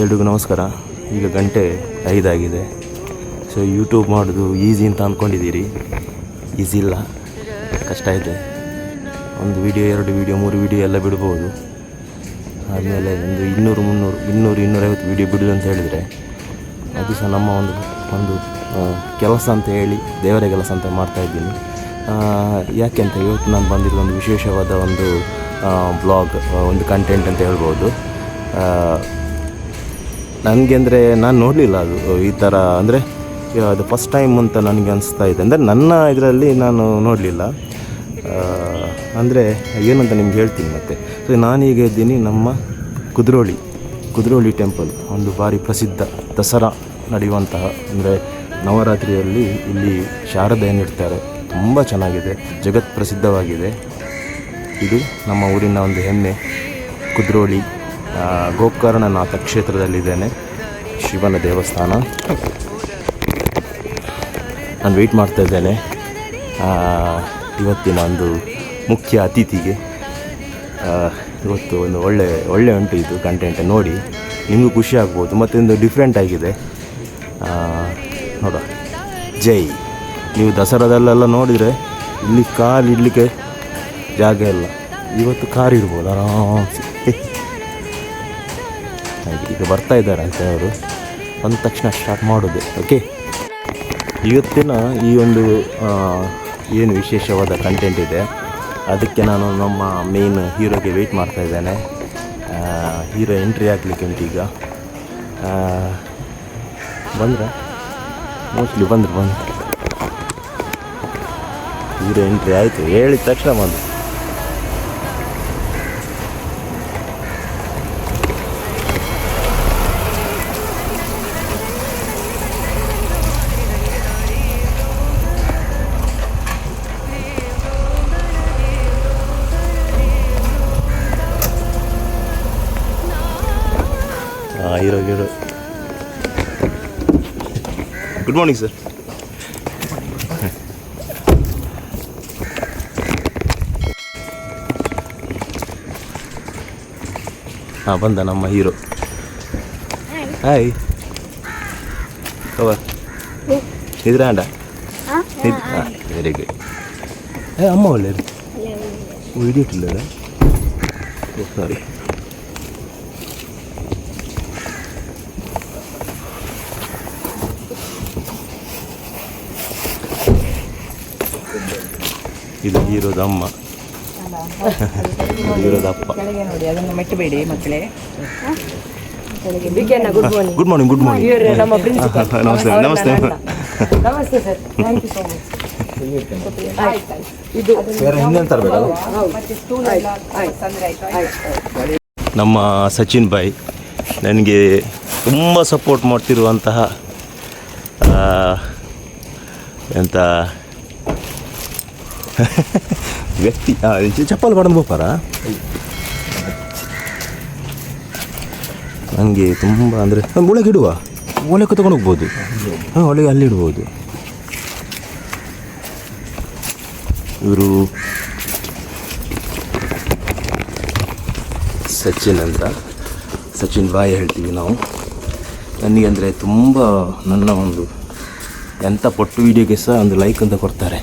ಎಲ್ರಿಗೂ ನಮಸ್ಕಾರ. ಈಗ ಗಂಟೆ 5 ಆಗಿದೆ. ಸೊ ಯೂಟ್ಯೂಬ್ ಮಾಡೋದು ಈಸಿ ಅಂತ ಅಂದ್ಕೊಂಡಿದ್ದೀರಿ. ಈಸಿ ಇಲ್ಲ, ಕಷ್ಟ ಇದೆ. ಒಂದು ವಿಡಿಯೋ, 2 ವಿಡಿಯೋ, 3 ವಿಡಿಯೋ ಎಲ್ಲ ಬಿಡ್ಬೋದು. ಆದಮೇಲೆ ಒಂದು 200-250 ವಿಡಿಯೋ ಬಿಡೋದು ಅಂತ ಹೇಳಿದರೆ ಅದು ಸಹ ನಮ್ಮ ಒಂದು ಕೆಲಸ ಅಂತ ಹೇಳಿ, ದೇವರ ಕೆಲಸ ಅಂತ ಮಾಡ್ತಾಯಿದ್ದೀನಿ. ಯಾಕೆ ಅಂತ ಇವತ್ತು ನಾನು ಬಂದಿರೋ ಒಂದು ವಿಶೇಷವಾದ ಒಂದು ಬ್ಲಾಗ್, ಒಂದು ಕಂಟೆಂಟ್ ಅಂತ ಹೇಳ್ಬೋದು. ನನಗೆ ಅಂದರೆ ನಾನು ನೋಡಲಿಲ್ಲ ಅದು ಈ ಥರ, ಅಂದರೆ ಅದು ಫಸ್ಟ್ ಟೈಮ್ ಅಂತ ನನಗೆ ಅನಿಸ್ತಾ ಇದೆ. ಅಂದರೆ ನನ್ನ ಇದರಲ್ಲಿ ನಾನು ನೋಡಲಿಲ್ಲ. ಅಂದರೆ ಏನಂತ ನಿಮ್ಗೆ ಹೇಳ್ತೀನಿ ಮತ್ತೆ. ಸೊ ನಾನೀಗ ಇದ್ದೀನಿ ನಮ್ಮ ಕುದ್ರೋಳಿ ಟೆಂಪಲ್, ಒಂದು ಭಾರಿ ಪ್ರಸಿದ್ಧ ದಸರಾ ನಡೆಯುವಂತಹ, ಅಂದರೆ ನವರಾತ್ರಿಯಲ್ಲಿ ಇಲ್ಲಿ ಶಾರದೆಯನ್ನು ಇಡ್ತಾರೆ. ತುಂಬ ಚೆನ್ನಾಗಿದೆ, ಜಗತ್ ಪ್ರಸಿದ್ಧವಾಗಿದೆ. ಇದು ನಮ್ಮ ಊರಿನ ಒಂದು ಹೆಮ್ಮೆ, ಕುದ್ರೋಳಿ ಗೋಕರ್ಣನಾಥ ಕ್ಷೇತ್ರದಲ್ಲಿದ್ದೇನೆ, ಶಿವನ ದೇವಸ್ಥಾನ. ನಾನು ವೆಯ್ಟ್ ಮಾಡ್ತಾ ಇದ್ದೇನೆ ಇವತ್ತಿನ ಒಂದು ಮುಖ್ಯ ಅತಿಥಿಗೆ. ಇವತ್ತು ಒಂದು ಒಳ್ಳೆ ಉಂಟು ಇದು ಕಂಟೆಂಟ್, ನೋಡಿ ನಿಮಗೂ ಖುಷಿ ಆಗ್ಬೋದು. ಮತ್ತೊಂದು ಡಿಫ್ರೆಂಟ್ ಆಗಿದೆ, ನೋಡ. ಜೈ. ನೀವು ದಸರಾದಲ್ಲೆಲ್ಲ ನೋಡಿದರೆ ಇಲ್ಲಿ ಕಾಲು ಇಡಲಿಕ್ಕೆ ಜಾಗ ಇಲ್ಲ. ಇವತ್ತು ಕಾರ್ ಇರ್ಬೋದು ಆರಾಮ್ಸಿ. ಈಗ ಬರ್ತಾ ಇದ್ದಾರೆ ಅಂತ ಅವರು, ಬಂದ ತಕ್ಷಣ ಸ್ಟಾರ್ಟ್ ಮಾಡೋದು. ಓಕೆ, ಇವತ್ತಿನ ಈ ಒಂದು ಏನು ವಿಶೇಷವಾದ ಕಂಟೆಂಟ್ ಇದೆ, ಅದಕ್ಕೆ ನಾನು ನಮ್ಮ ಮೇನ್ ಹೀರೋಗೆ ವೆಯ್ಟ್ ಮಾಡ್ತಾ ಇದ್ದೇನೆ. ಹೀರೋ ಎಂಟ್ರಿ ಆಗಲಿಕ್ಕೆ ಉಂಟು ಈಗ. ಬಂದರೆ ಮೋಸ್ಟ್ಲಿ ಬಂದರು ಹೀರೋ ಎಂಟ್ರಿ ಆಯಿತು, ಹೇಳಿದ ತಕ್ಷಣ ಬಂದು. Hero good morning sir. ಬಂದ ನಮ್ಮ ಹೀರೋ. ಹಾಯ್, ಕವರ್ ನಿದ್ರಾಂಡ. Very good. ಅಮ್ಮ ಒಳ್ಳೆಯದು ಇಡಿಯಟ್ಟಿಲ್ಲ, ಸಾರಿ. ಇದು ಹೀರೋದ ಅಮ್ಮ, ಹೀರೋದ ಅಪ್ಪ. ಮೆಟ್ಟಬೇಡಿ ಮಕ್ಕಳೇ. Good morning. Good morning. ನಮಸ್ತೆ. ನಮಸ್ತೆ. ನಮಸ್ತೆ sir, thank you so much. ನಮ್ಮ ಸಚಿನ್ ಬಾಯ್ ನನಗೆ ತುಂಬ ಸಪೋರ್ಟ್ ಮಾಡ್ತಿರುವಂತಹ ಎಂಥ ವ್ಯಕ್ತಿ. ಚಪ್ಪಲ್ ಪಡೆದು ಬೋಪಾರ ನನಗೆ ತುಂಬ, ಅಂದರೆ ಒಳಗೆ ಇಡುವ, ಒಳಗೆ ತೊಗೊಂಡು ಹೋಗ್ಬೋದು. ಒಳಗೆ ಅಲ್ಲಿ ಇಡ್ಬೋದು. ಇವರು ಸಚಿನ್ ಅಂತ, ಸಚಿನ್ ಬಾಯ್ ಹೇಳ್ತೀವಿ ನಾವು. ನನಗೆ ಅಂದರೆ ತುಂಬ, ನನ್ನ ಒಂದು ಎಂಥ ಪೊಟ್ಟು ವೀಡಿಯೋಗೆ ಸಹ ಒಂದು ಲೈಕ್ ಅಂತ ಕೊಡ್ತಾರೆ.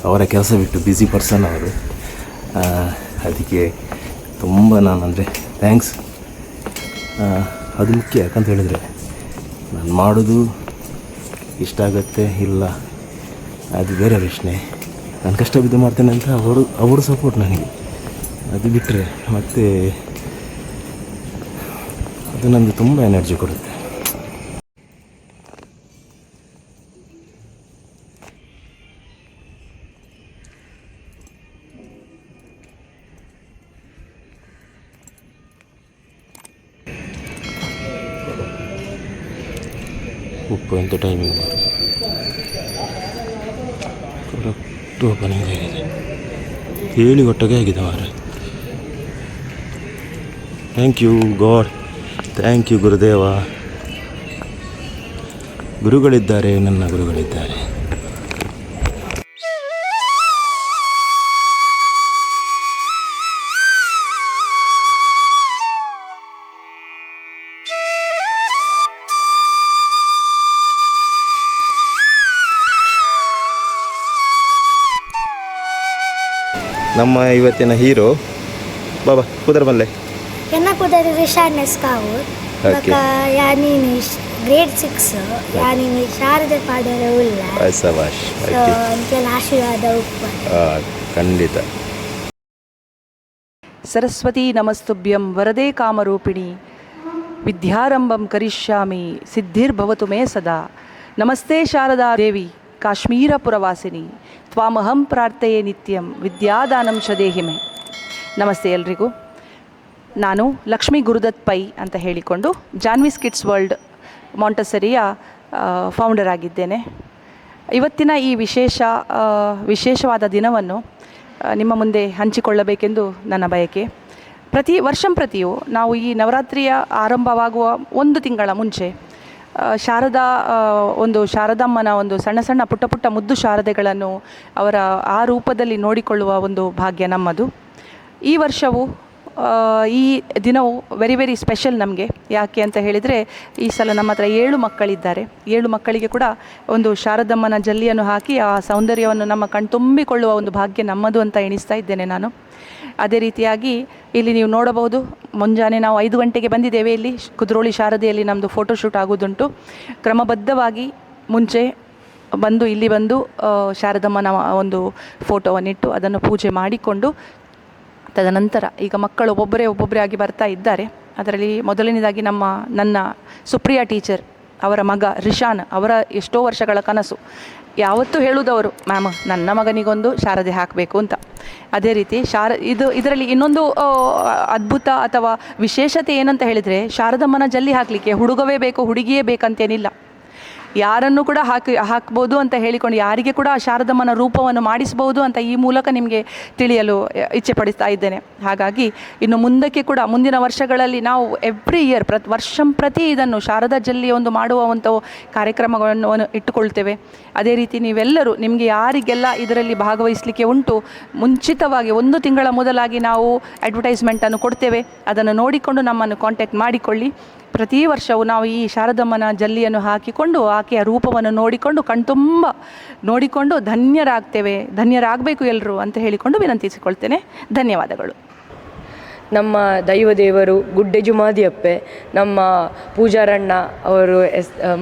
ಅವರ ಕೆಲಸ ಬಿಟ್ಟು ಬ್ಯುಸಿ ಪರ್ಸನ್ ಅವರು. ಅದಕ್ಕೆ ತುಂಬ ನಾನು ಅಂದರೆ ಥ್ಯಾಂಕ್ಸ್. ಅದು ಮುಖ್ಯ. ಯಾಕಂತ ಹೇಳಿದರೆ ನಾನು ಮಾಡೋದು ಇಷ್ಟ ಆಗುತ್ತೆ ಇಲ್ಲ ಅದು ಬೇರೆ ಪ್ರಶ್ನೆ. ನಾನು ಕಷ್ಟ ಬಿದ್ದು ಮಾಡ್ತೇನೆ ಅಂತ ಅವರು ಸಪೋರ್ಟ್ ನನಗೆ. ಅದು ಬಿಟ್ಟರೆ ಮತ್ತು ಅದು ನನಗೆ ತುಂಬ ಎನರ್ಜಿ ಕೊಡುತ್ತೆ. ಉಪ್ಪು ಎಂಥ ಟೈಮಿಂಗ್ ಕರೆಕ್ಟ್ ಓಪನಿಂಗ್ ಆಗಿದೆ, ಹೇಳಿ ಒಟ್ಟಿಗೆ ಆಗಿದೆ ಮಾರೆ. Thank you God, thank you Gurudeva. ಗುರುಗಳಿದ್ದಾರೆ, ನನ್ನ ಗುರುಗಳಿದ್ದಾರೆ. ನಮ್ಮ ಇವತ್ತಿನ ಹೀರೋ ಬಾಬಾ ಕುದರ ಬಲ್ಲೆ Kena aku dari Rishana Scout. Okay. Maka yani ini grade 6 yani ini Sharada Padara ulla. ಸವಾಶ್ So ಅಂಕೆಲ ಆಶೀರ್ವಾದ ಉಪ್ಪ. ಖಂಡಿತ. ಸರಸ್ವತಿ ನಮಸ್ತುಭ್ಯಂ ವರದೇ ಕಾಮರೂಪಿಣಿ ವಿದ್ಯಾರಂಭಂ ಕರಿಷ್ಯಾಮಿ ಸಿದ್ಧಿರ್ಭವತು ಮೇ ಸದಾ. ನಮಸ್ತೆ ಶಾರದಾ ದೇವಿ ಕಾಶ್ಮೀರಪುರವಾಸಿನಿ ತ್ವಾಮಹಂ ಪ್ರಾರ್ಥಯೇ ನಿತ್ಯಂ ವಿದ್ಯಾದಾನಂ ಚ ದೇಹಿ ಮೇ. ನಮಸ್ತೆ ಎಲ್ರಿಗೂ. ನಾನು ಲಕ್ಷ್ಮೀ ಗುರುದತ್ ಪೈ ಅಂತ ಹೇಳಿಕೊಂಡು ಜಾನ್ವಿಸ್ ಕಿಡ್ಸ್ ವರ್ಲ್ಡ್ ಮಾಂಟಸರಿಯ ಫೌಂಡರ್ ಆಗಿದ್ದೇನೆ. ಇವತ್ತಿನ ಈ ವಿಶೇಷವಾದ ದಿನವನ್ನು ನಿಮ್ಮ ಮುಂದೆ ಹಂಚಿಕೊಳ್ಳಬೇಕೆಂದು ನನ್ನ ಬಯಕೆ. ಪ್ರತಿಯೂ ನಾವು ಈ ನವರಾತ್ರಿಯ ಆರಂಭವಾಗುವ ಒಂದು ತಿಂಗಳ ಮುಂಚೆ ಶಾರದಮ್ಮನ ಒಂದು ಸಣ್ಣ ಪುಟ್ಟ ಮುದ್ದು ಶಾರದೆಗಳನ್ನು ಅವರ ಆ ರೂಪದಲ್ಲಿ ನೋಡಿಕೊಳ್ಳುವ ಒಂದು ಭಾಗ್ಯ ನಮ್ಮದು. ಈ ವರ್ಷವು ಈ ದಿನವು ವೆರಿ ಸ್ಪೆಷಲ್ ನಮಗೆ. ಯಾಕೆ ಅಂತ ಹೇಳಿದರೆ ಈ ಸಲ ನಮ್ಮ ಹತ್ರ 7 ಮಕ್ಕಳಿದ್ದಾರೆ. 7 ಮಕ್ಕಳಿಗೆ ಕೂಡ ಒಂದು ಶಾರದಮ್ಮನ ಜಲ್ಲಿಯನ್ನು ಹಾಕಿ ಆ ಸೌಂದರ್ಯವನ್ನು ನಮ್ಮ ಕಣ್ತುಂಬಿಕೊಳ್ಳುವ ಒಂದು ಭಾಗ್ಯ ನಮ್ಮದು ಅಂತ ಎಣಿಸ್ತಾ ಇದ್ದೇನೆ ನಾನು. ಅದೇ ರೀತಿಯಾಗಿ ಇಲ್ಲಿ ನೀವು ನೋಡಬಹುದು, ಮುಂಜಾನೆ ನಾವು 5 ಗಂಟೆಗೆ ಬಂದಿದ್ದೇವೆ. ಇಲ್ಲಿ ಕುದ್ರೋಳಿ ಶಾರದೆಯಲ್ಲಿ ನಮ್ಮದು ಫೋಟೋಶೂಟ್ ಆಗೋದುಂಟು. ಕ್ರಮಬದ್ಧವಾಗಿ ಮುಂಚೆ ಇಲ್ಲಿ ಬಂದು ಶಾರದಮ್ಮನ ಒಂದು ಫೋಟೋವನ್ನಿಟ್ಟು ಅದನ್ನು ಪೂಜೆ ಮಾಡಿಕೊಂಡು ತದನಂತರ ಈಗ ಮಕ್ಕಳು ಒಬ್ಬೊಬ್ಬರೇ ಆಗಿ ಬರ್ತಾ ಇದ್ದಾರೆ. ಅದರಲ್ಲಿ ಮೊದಲನೇದಾಗಿ ನನ್ನ ಸುಪ್ರಿಯಾ ಟೀಚರ್ ಅವರ ಮಗ ರಿಶಾನ್ ಅವರ ಎಷ್ಟೋ ವರ್ಷಗಳ ಕನಸು. ಯಾವತ್ತೂ ಹೇಳುವುದವರು, ಮ್ಯಾಮ್ ನನ್ನ ಮಗನಿಗೊಂದು ಶಾರದೆ ಹಾಕಬೇಕು ಅಂತ. ಅದೇ ರೀತಿ ಇದರಲ್ಲಿ ಇನ್ನೊಂದು ಅದ್ಭುತ ಅಥವಾ ವಿಶೇಷತೆ ಏನಂತ ಹೇಳಿದರೆ, ಶಾರದಮ್ಮನ ಜಲ್ಲಿ ಹಾಕಲಿಕ್ಕೆ ಹುಡುಗವೇ ಬೇಕು ಹುಡುಗಿಯೇ ಬೇಕಂತೇನಿಲ್ಲ. ಯಾರನ್ನು ಕೂಡ ಹಾಕ್ಬೋದು ಅಂತ ಹೇಳಿಕೊಂಡು ಯಾರಿಗೆ ಕೂಡ ಶಾರದಮ್ಮನ ರೂಪವನ್ನು ಮಾಡಿಸ್ಬೋದು ಅಂತ ಈ ಮೂಲಕ ನಿಮಗೆ ತಿಳಿಯಲು ಇಚ್ಛೆ ಪಡಿಸ್ತಾ ಇದ್ದೇನೆ. ಹಾಗಾಗಿ ಇನ್ನು ಮುಂದಕ್ಕೆ ಕೂಡ ಮುಂದಿನ ವರ್ಷಗಳಲ್ಲಿ ನಾವು ಎವ್ರಿ ಇಯರ್ ಪ್ರತಿ ಇದನ್ನು ಶಾರದಾ ಜಲ್ಲಿ ಒಂದು ಮಾಡುವಂಥ ಕಾರ್ಯಕ್ರಮಗಳನ್ನು ಇಟ್ಟುಕೊಳ್ತೇವೆ. ಅದೇ ರೀತಿ ನೀವೆಲ್ಲರೂ ನಿಮಗೆ ಯಾರಿಗೆಲ್ಲ ಇದರಲ್ಲಿ ಭಾಗವಹಿಸಲಿಕ್ಕೆ ಉಂಟು, ಮುಂಚಿತವಾಗಿ 1 ತಿಂಗಳ ಮೊದಲಾಗಿ ನಾವು ಅಡ್ವರ್ಟೈಸ್ಮೆಂಟನ್ನು ಕೊಡ್ತೇವೆ. ಅದನ್ನು ನೋಡಿಕೊಂಡು ನಮ್ಮನ್ನು ಕಾಂಟ್ಯಾಕ್ಟ್ ಮಾಡಿಕೊಳ್ಳಿ. ಪ್ರತಿ ವರ್ಷವೂ ನಾವು ಈ ಶಾರದಮ್ಮನ ಜಲ್ಲಿಯನ್ನು ಹಾಕಿಕೊಂಡು ಆಕೆಯ ರೂಪವನ್ನು ನೋಡಿಕೊಂಡು ಕಣ್ತುಂಬ ನೋಡಿಕೊಂಡು ಧನ್ಯರಾಗಬೇಕು ಎಲ್ಲರೂ ಅಂತ ಹೇಳಿಕೊಂಡು ವಿನಂತಿಸಿಕೊಳ್ತೇನೆ. ಧನ್ಯವಾದಗಳು. ನಮ್ಮ ದೈವದೇವರು ಗುಡ್ಡೆಜುಮಾದಿಯಪ್ಪೆ, ನಮ್ಮ ಪೂಜಾರಣ್ಣ ಅವರು,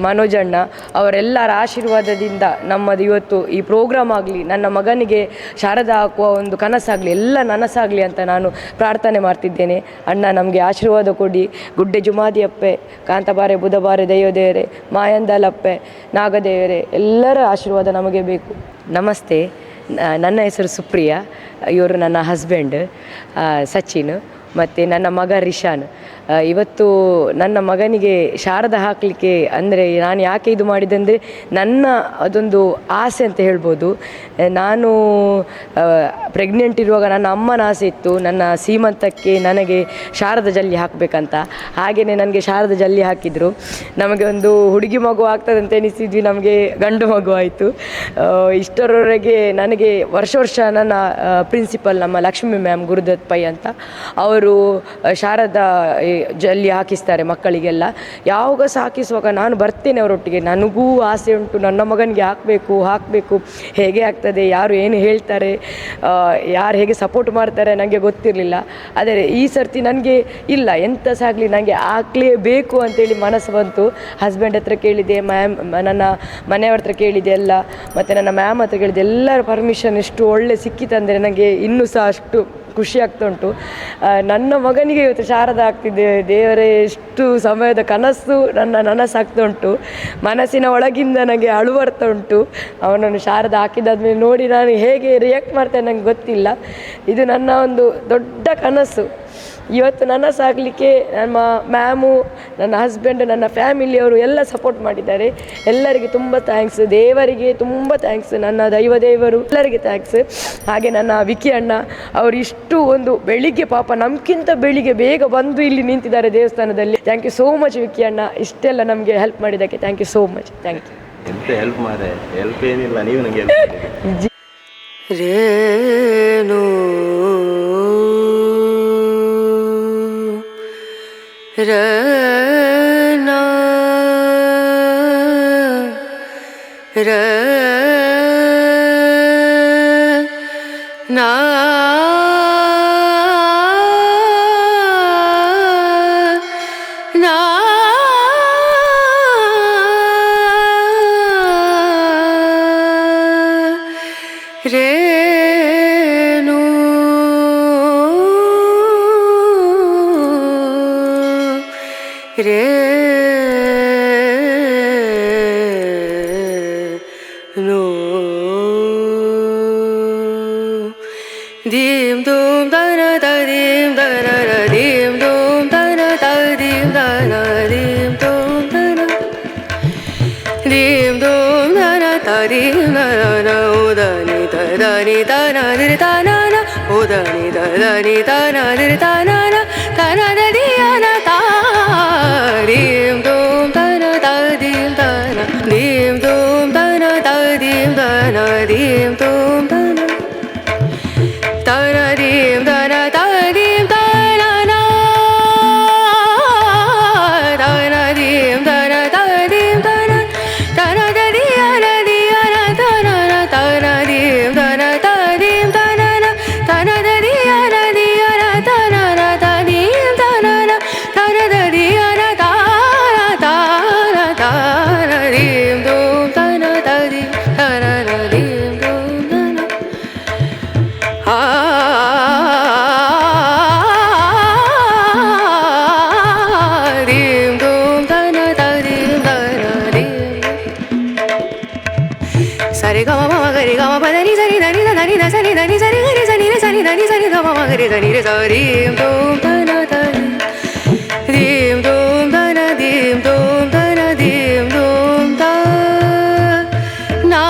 ಮನೋಜಣ್ಣ ಅವರೆಲ್ಲರ ಆಶೀರ್ವಾದದಿಂದ ನಮ್ಮದು ಇವತ್ತು ಈ ಪ್ರೋಗ್ರಾಮ್ ಆಗಲಿ, ನನ್ನ ಮಗನಿಗೆ ಶಾರದಾ ಹಾಕುವ ಒಂದು ಕನಸಾಗಲಿ, ಎಲ್ಲ ನನಸಾಗಲಿ ಅಂತ ನಾನು ಪ್ರಾರ್ಥನೆ ಮಾಡ್ತಿದ್ದೇನೆ. ಅಣ್ಣ ನಮಗೆ ಆಶೀರ್ವಾದ ಕೊಡಿ. ಗುಡ್ಡೆಜುಮಾದಿಯಪ್ಪೆ, ಕಾಂತಬಾರೆ ಬುಧಬಾರೆ ದೈವದೇವರೇ, ಮಾಯಂದಲಪ್ಪೆ, ನಾಗದೇವರೇ, ಎಲ್ಲರ ಆಶೀರ್ವಾದ ನಮಗೆ ಬೇಕು. ನಮಸ್ತೆ, ನನ್ನ ಹೆಸರು ಸುಪ್ರಿಯಾ, ಇವರು ನನ್ನ ಹಸ್ಬೆಂಡ್ ಸಚಿನ್ ಮತ್ತು ನನ್ನ ಮಗ ರಿಶಾನ್. ಇವತ್ತು ನನ್ನ ಮಗನಿಗೆ ಶಾರದಾ ಹಾಕಲಿಕ್ಕೆ ಅಂದರೆ ನಾನು ಯಾಕೆ ಇದು ಮಾಡಿದೆ ಅಂದರೆ ನನ್ನ ಅದೊಂದು ಆಸೆ ಅಂತ ಹೇಳ್ಬೋದು. ನಾನು ಪ್ರೆಗ್ನೆಂಟ್ ಇರುವಾಗ ನನ್ನ ಅಮ್ಮನ ಆಸೆ ಇತ್ತು, ನನ್ನ ಸೀಮಂತಕ್ಕೆ ನನಗೆ ಶಾರದಾ ಜಲ್ಲಿ ಹಾಕಬೇಕಂತ. ಹಾಗೆಯೇ ನನಗೆ ಶಾರದಾ ಜಲ್ಲಿ ಹಾಕಿದರು. ನಮಗೆ ಒಂದು ಹುಡುಗಿ ಮಗು ಆಗ್ತದೆ ಅಂತ ಎನಿಸಿದ್ವಿ, ನಮಗೆ ಗಂಡು ಮಗು ಆಯಿತು. ಇಷ್ಟರವರೆಗೆ ನನಗೆ ವರ್ಷ ನನ್ನ ಪ್ರಿನ್ಸಿಪಲ್ ನಮ್ಮ ಲಕ್ಷ್ಮೀ ಮ್ಯಾಮ್ ಗುರುದತ್ ಪೈ ಅಂತ ಅವರು ಶಾರದಾ ಜಲ್ಲಿ ಹಾಕಿಸ್ತಾರೆ ಮಕ್ಕಳಿಗೆಲ್ಲ. ಯಾವಾಗ ಸಹ ಹಾಕಿಸುವಾಗ ನಾನು ಬರ್ತೇನೆ ಅವರೊಟ್ಟಿಗೆ. ನನಗೂ ಆಸೆ ಉಂಟು, ನನ್ನ ಮಗನಿಗೆ ಹಾಕಬೇಕು, ಹೇಗೆ ಆಗ್ತದೆ, ಯಾರು ಏನು ಹೇಳ್ತಾರೆ, ಯಾರು ಹೇಗೆ ಸಪೋರ್ಟ್ ಮಾಡ್ತಾರೆ ನನಗೆ ಗೊತ್ತಿರಲಿಲ್ಲ. ಆದರೆ ಈ ಸರ್ತಿ ನನಗೆ ಇಲ್ಲ, ಎಂಥ ಸಹ ಆಗಲಿ ನನಗೆ ಹಾಕಲೇಬೇಕು ಅಂತೇಳಿ ಮನಸ್ಸು ಬಂತು. ಹಸ್ಬೆಂಡ್ ಹತ್ರ ಕೇಳಿದೆ, ನನ್ನ ಮನೆಯವ್ರ ಹತ್ರ ಕೇಳಿದೆ ಎಲ್ಲ, ಮತ್ತು ನನ್ನ ಮ್ಯಾಮ್ ಹತ್ರ ಕೇಳಿದೆ. ಎಲ್ಲರ ಪರ್ಮಿಷನ್ ಎಷ್ಟು ಒಳ್ಳೆ ಸಿಕ್ಕಿತಂದರೆ ನನಗೆ ಇನ್ನೂ ಸಹ ಅಷ್ಟು ಖುಷಿ ಆಗ್ತಾ ಉಂಟು. ನನ್ನ ಮಗನಿಗೆ ಇವತ್ತು ಶಾರದಾ ಆಗ್ತಿದ್ದೆ. ದೇವರೇ, ಎಷ್ಟು ಸಮಯದ ಕನಸು ನನಸಾಗ್ತಾ ಉಂಟು. ಮನಸ್ಸಿನ ಒಳಗಿಂದ ನನಗೆ ಅಳು ಬರ್ತಾ ಉಂಟು. ಅವನನ್ನು ಶಾರದಾ ಹಾಕಿದಾದ್ಮೇಲೆ ನೋಡಿ ನಾನು ಹೇಗೆ ರಿಯಾಕ್ಟ್ ಮಾಡ್ತೇನೆ ನನಗೆ ಗೊತ್ತಿಲ್ಲ. ಇದು ನನ್ನ ಒಂದು ದೊಡ್ಡ ಕನಸು. ಇವತ್ತು ನನಸಾಗಲಿಕ್ಕೆ ನಮ್ಮ ಮ್ಯಾಮು, ನನ್ನ ಹಸ್ಬೆಂಡ್, ನನ್ನ ಫ್ಯಾಮಿಲಿಯವರು ಎಲ್ಲ ಸಪೋರ್ಟ್ ಮಾಡಿದ್ದಾರೆ. ಎಲ್ಲರಿಗೆ ತುಂಬ ಥ್ಯಾಂಕ್ಸ್. ದೇವರಿಗೆ ತುಂಬ ಥ್ಯಾಂಕ್ಸ್. ನನ್ನ ದೈವದೇವರು ಎಲ್ಲರಿಗೆ ಥ್ಯಾಂಕ್ಸ್. ಹಾಗೆ ನನ್ನ ವಿಕಿ ಅಣ್ಣ ಅವರು ಇಷ್ಟು ಒಂದು ಬೆಳಿಗ್ಗೆ, ಪಾಪ ನಮ್ಗಿಂತ ಬೆಳಿಗ್ಗೆ ಬೇಗ ಬಂದು ಇಲ್ಲಿ ನಿಂತಿದ್ದಾರೆ ದೇವಸ್ಥಾನದಲ್ಲಿ. Thank you so much Vicky ಅಣ್ಣ, ಇಷ್ಟೆಲ್ಲ ನಮಗೆ ಹೆಲ್ಪ್ ಮಾಡಿದ್ದಕ್ಕೆ thank you so much. Thank you. ಎಂತ ಹೆಲ್ಪ್ ಮಾರೆ, ಹೆಲ್ಪ್ ಏನಿಲ್ಲ, ನೀವು ನನಗೆ ಹೆಲ್ಪ್ ರೇಣು ರನ ರ ನಾ ರೇ ನೋ ದೀಂ ದೂಂ ದನ ದೀಂ ದನ ದೀಂ ದೂಂ ದನ ದೀಂ ದನ ದೀಂ ದೂಂ ದನ ದೀಂ ದೂಂ ದನ ದೀಂ ದನ ಉದನಿ ದನಿ ದನ ದಿರಿ ದನ ಉದನಿ ದನಿ ದನ ದಿರಿ ದನ ದನ ದಿಯನ ತಾ ದೀಂ ದೂಂ ದನ ದೀಂ ದನ ದೀಂ ದೂಂ ದನ ದೀಂ ದನ ದೀಂ ದೂಂ ದನ ತನದೀಂ ದನ ತನದೀಂ ತನನ ತನದೀಂ ದನ ತನದೀಂ ತನ ತನದೀಯನ ದಿಯನ ತನನ ತನದೀಂ ದನ ತನದೀಂ ತನನ ತನದೀಯನ ದಿಯನ ತನನ ತನದೀಂ ತನನ ತನದೀಯನ ತಾನ ತಾನ ತಾನದೀಂ ದೂಂ ತನ ತದೀಂ ತನದೀಂ ದೂಂ ತನ ದೀಂ ದೂಂ ದನ ದೀಂ ದನ ದೀಂ ಸರಿ ಗಮ ಮ ಗರಿ ಗಮ ಪದನಿ ಸರಿ ಧನಿ ಧನಿ ಧ ಸನಿ ಧನಿ ಸರಿ ಗರಿ ಸನಿ ರೆ ಸನಿ ಧನಿ ಸರಿ ಗಮ ಮ ಗರಿ ಧನಿ ರೆ ಸರಿ ದೀಂ ದೂಂ ದನ ದನಿ ದೀಂ ದೂಂ ದನ ದೀಂ ದೂಂ ದನ ದೀಂ ದೂಂ ದ ನಾ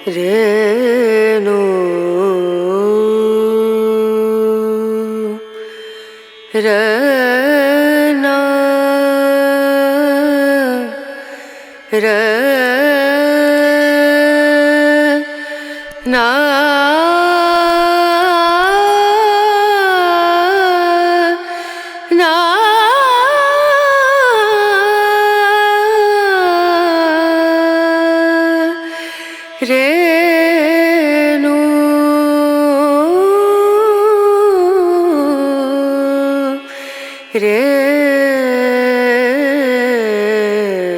ರೇನು ರನ ರ ನಾ ನಾ rain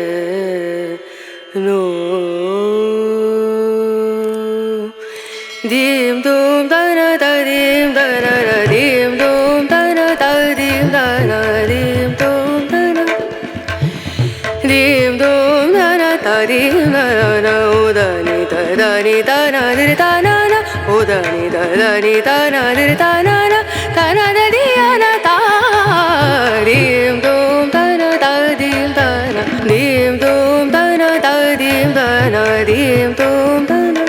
rain dim dum da na da dim da na na dim dum da na da dim da na dim dum da na dim dum da na da dim da na o da ni da na di da na na o da ni da na di da na da di ya na da dim dum da na da dim da na dim dum da na da dim da na dim dum da na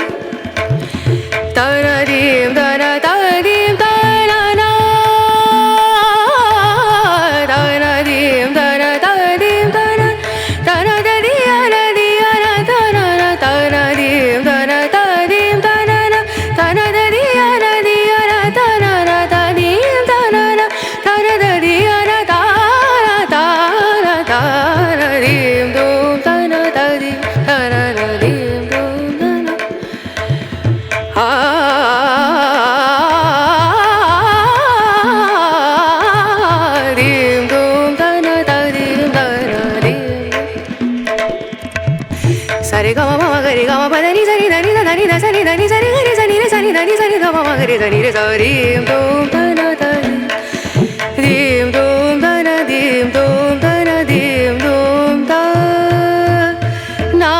taradim dana taradim dana na taradim dana taradim dana dana dana dana dana taradim dana taradim dana na dana dana dana dana taradim dana na dana dana dana dana taradim dum dana taradim dana dim dum dana dim dum dana da dim dana dim sare ga ma ga re ga ma pa da ni sa ni da ni da ni da sa ni da ni sa ni ga re sa ni re sa ni da ni sa ni ga ma ga re sa ni re sa dim dum dana da dim dum dana dim dum dana dim dum da na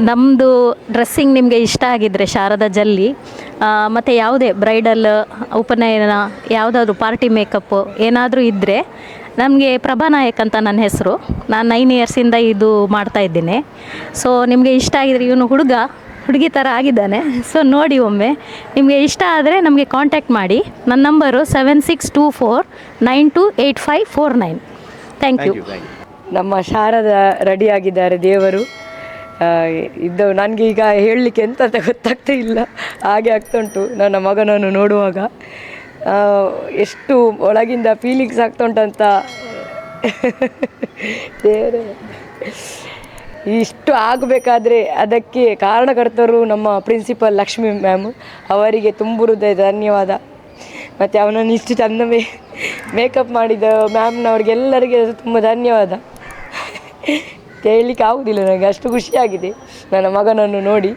ನಮ್ಮದು dressing ನಿಮಗೆ ಇಷ್ಟ ಆಗಿದ್ದರೆ ಶಾರದಾ ಜಲ್ಲಿ ಮತ್ತು ಯಾವುದೇ bridal ಉಪನಯನ ಯಾವುದಾದ್ರೂ party makeup ಏನಾದರೂ ಇದ್ದರೆ ನಮಗೆ ಪ್ರಭಾನಾಯಕ್ ಅಂತ ನನ್ನ ಹೆಸರು. ನಾನು 9 ಇಯರ್ಸಿಂದ ಇದು ಮಾಡ್ತಾಯಿದ್ದೀನಿ. ಸೊ ನಿಮಗೆ ಇಷ್ಟ ಆಗಿದರೆ, ಇವನು ಹುಡುಗಿ ಥರ ಆಗಿದ್ದಾನೆ. ಸೊ ನೋಡಿ ಒಮ್ಮೆ, ನಿಮಗೆ ಇಷ್ಟ ಆದರೆ ನಮಗೆ ಕಾಂಟ್ಯಾಕ್ಟ್ ಮಾಡಿ. ನನ್ನ ನಂಬರು 7624928549. Thank you. ನಮ್ಮ ಶಾರದಾ ರೆಡಿಯಾಗಿದ್ದಾರೆ ದೇವರು. ಇದು ನನಗೆ ಈಗ ಹೇಳಲಿಕ್ಕೆ ಎಂತ ಅಂತ ಗೊತ್ತಾಗ್ತಾ ಇಲ್ಲ, ಹಾಗೆ ಆಗ್ತಾ ಉಂಟು. ನನ್ನ ಮಗನನ್ನು ನೋಡುವಾಗ ಎಷ್ಟು ಒಳಗಿಂದ ಫೀಲಿಂಗ್ಸ್ ಆಗ್ತಾ ಉಂಟಂತ ದೇವರೇ. ಇಷ್ಟು ಆಗಬೇಕಾದ್ರೆ ಅದಕ್ಕೆ ಕಾರಣಕರ್ತರು ನಮ್ಮ ಪ್ರಿನ್ಸಿಪಲ್ ಲಕ್ಷ್ಮಿ ಮ್ಯಾಮ್. ಅವರಿಗೆ ತುಂಬ ಹೃದಯದ ಧನ್ಯವಾದ. ಮತ್ತು ಅವನನ್ನು ಇಷ್ಟು ಚಂದ ಮೇಕಪ್ ಮಾಡಿದ ಮ್ಯಾಮ್ನವ್ರಿಗೆಲ್ಲರಿಗೆ ತುಂಬ ಧನ್ಯವಾದ. ಹೇಳಲಿಕ್ಕೆ ಆಗುವುದಿಲ್ಲ, ನನಗೆ ಅಷ್ಟು ಖುಷಿಯಾಗಿದೆ ನನ್ನ ಮಗನನ್ನು ನೋಡಿ.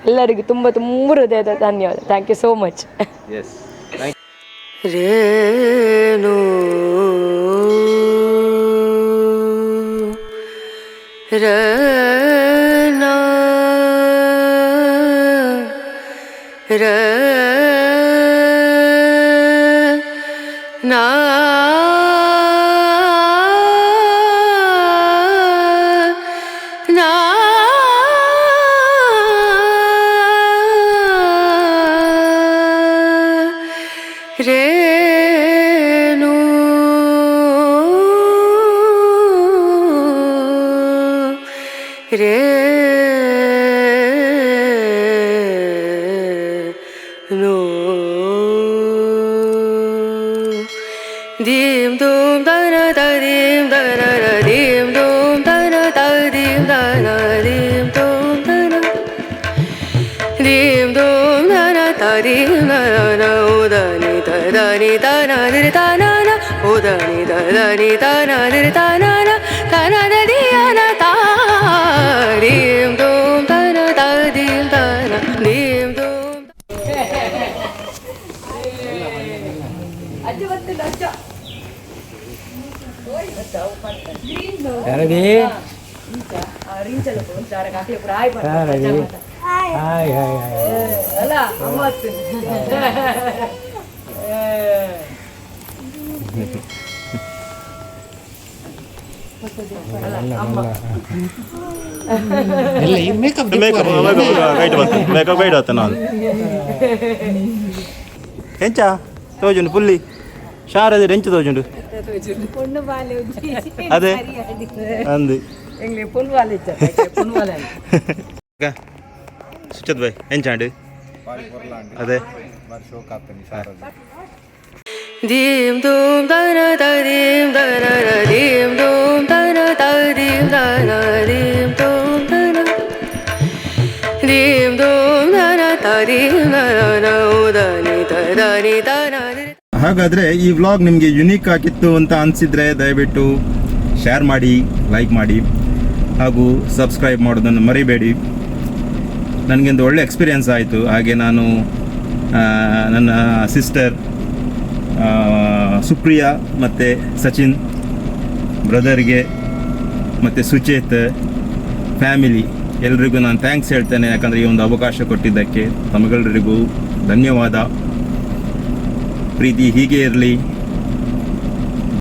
ಎಲ್ಲರಿಗೂ ತುಂಬ ತುಂಬ ಹೃದಯದ ಧನ್ಯವಾದ. Thank you so much. ರೇನು ರನ ರೇನು ರೇನು ದೀಂ ದೂಂ ದನ ದೀಂ ದನ ದೀಂ ದೂಂ ದನ ದೀಂ ದನ ದೀಂ ದೂಂ ದನ ದೀಂ ದೂಂ ದನ ದೀಂ ದನ ಉದನಿ ದನಿ ದನ ದಿರಿ ದನ ಉದನಿ ದನಿ ದನ ದಿರಿ ದನ ದನ ದಿಯನ ತಾ ದೀಂ ದೂಂ ದನ ದೀಂ ದನ ದೀಂ ದೂಂ. ಮೇಕಪ್ ಗೈಡ್ ಆತ ನಾನು ಎಂಚ ತೋಜುಂಡು ಪುಲ್ಲಿ ಶಾರದೆ ಎಂಚ ತೋಜುಂಡು ಅದೇ ಅಂದು ಸುಚತ್ ಬಾಯ್ ಎಂಚಾಂಡು ಅದೇ ದೀಂ ದೂಂ ದನ ದೀಂ ದನ ದೀಂ ದೂಂ ದನ ದೀಂ ದನ ದೀಂ ದೂಂ ದನ ದೀಂ ದೂಂ ದನ ದೀಂ ದನ ಉದನಿ ದನಿ ದನ. ಹಾಗಾದರೆ ಈ ವ್ಲಾಗ್ ನಿಮಗೆ ಯುನೀಕ್ ಆಗಿತ್ತು ಅಂತ ಅನಿಸಿದರೆ ದಯವಿಟ್ಟು ಶೇರ್ ಮಾಡಿ, ಲೈಕ್ ಮಾಡಿ ಹಾಗೂ ಸಬ್ಸ್ಕ್ರೈಬ್ ಮಾಡೋದನ್ನು ಮರಿಬೇಡಿ. ನನಗೊಂದು ಒಳ್ಳೆ ಎಕ್ಸ್ಪೀರಿಯೆನ್ಸ್ ಆಯಿತು. ಹಾಗೆ ನಾನು ನನ್ನ ಸಿಸ್ಟರ್ ಸುಪ್ರಿಯಾ ಮತ್ತು ಸಚಿನ್ ಬ್ರದರ್ಗೆ ಮತ್ತು ಸುಚೇತ್ ಫ್ಯಾಮಿಲಿ ಎಲ್ರಿಗೂ ನಾನು ಥ್ಯಾಂಕ್ಸ್ ಹೇಳ್ತೇನೆ. ಯಾಕಂದರೆ ಈ ಒಂದು ಅವಕಾಶ ಕೊಟ್ಟಿದ್ದಕ್ಕೆ ತಮಗೆಲ್ಲರಿಗೂ ಧನ್ಯವಾದ. ಪ್ರೀತಿ ಹೀಗೆ ಇರಲಿ.